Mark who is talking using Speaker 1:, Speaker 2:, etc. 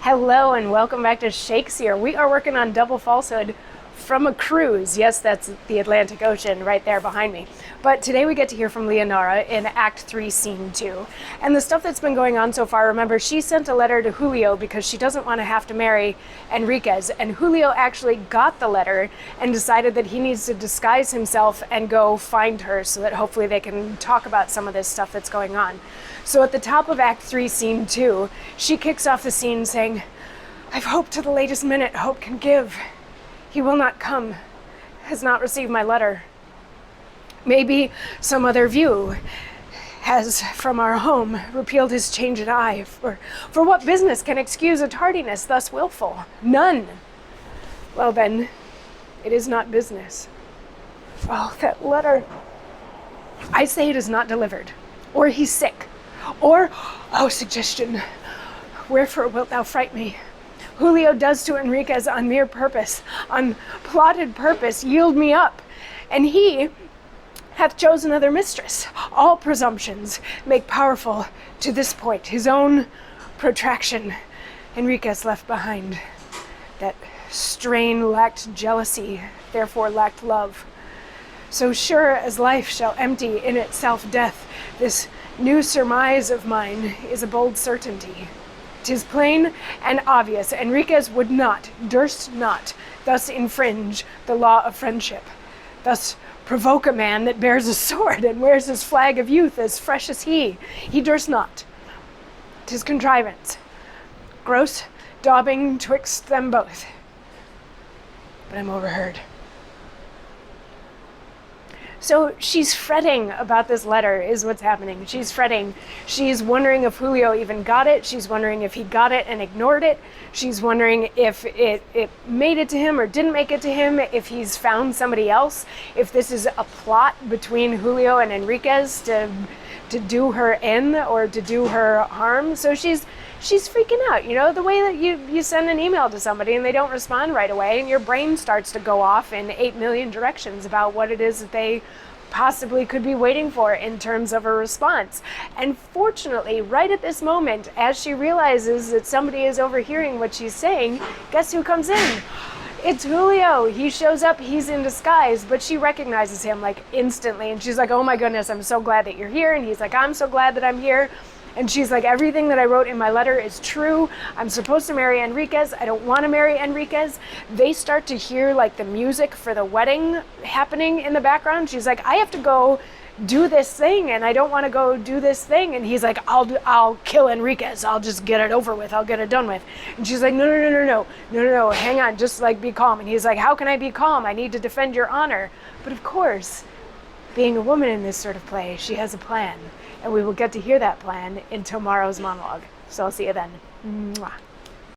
Speaker 1: Hello and welcome back to Shakesyear. We are working on double falsehood from a cruise. Yes, that's the Atlantic Ocean right there behind me. But today we get to hear from Leonora in Act 3, Scene 2. And the stuff that's been going on so far, remember, she sent a letter to Julio because she doesn't want to have to marry Enriquez. And Julio actually got the letter and decided that he needs to disguise himself and go find her so that hopefully they can talk about some of this stuff that's going on. So at the top of Act 3, Scene 2, she kicks off the scene saying, "I've hoped to the latest minute hope can give. He will not come, has not received my letter. Maybe some other view has from our home repealed his changed eye. For what business can excuse a tardiness thus willful? None. Well then, it is not business. Oh, that letter. I say it is not delivered, or he's sick, or, oh, suggestion, wherefore wilt thou fright me? Julio does to Enriquez on mere purpose, on plotted purpose, yield me up, and he hath chosen other mistress. All presumptions make powerful to this point his own protraction. Enriquez left behind. That strain lacked jealousy, therefore lacked love. So sure as life shall empty in itself death, this new surmise of mine is a bold certainty. 'Tis plain and obvious, Enriquez would not, durst not, thus infringe the law of friendship, thus provoke a man that bears a sword and wears his flag of youth as fresh as he. He durst not. 'Tis contrivance, gross daubing twixt them both. But I'm overheard." So she's fretting about this letter is what's happening. She's fretting. She's wondering if Julio even got it. She's wondering if he got it and ignored it. She's wondering if it made it to him or didn't make it to him, if he's found somebody else, if this is a plot between Julio and Enriquez to do her in or to do her harm. So she's freaking out, you know, the way that you send an email to somebody and they don't respond right away and your brain starts to go off in 8 million directions about what it is that they possibly could be waiting for in terms of a response. And fortunately, right at this moment, as she realizes that somebody is overhearing what she's saying, guess who comes in? It's Julio. He shows up, he's in disguise, but she recognizes him like instantly. And she's like, "Oh my goodness, I'm so glad that you're here." And he's like, "I'm so glad that I'm here." And she's like, "Everything that I wrote in my letter is true. I'm supposed to marry Enriquez. I don't want to marry Enriquez." They start to hear like the music for the wedding happening in the background. She's like, "I have to go do this thing and I don't want to go do this thing." And he's like, I'll kill Enriquez. I'll just get it over with. I'll get it done with." And she's like, no, hang on, just like be calm. And he's like, "How can I be calm? I need to defend your honor." But of course, being a woman in this sort of play, she has a plan. And we will get to hear that plan in tomorrow's monologue. So I'll see you then. Mwah.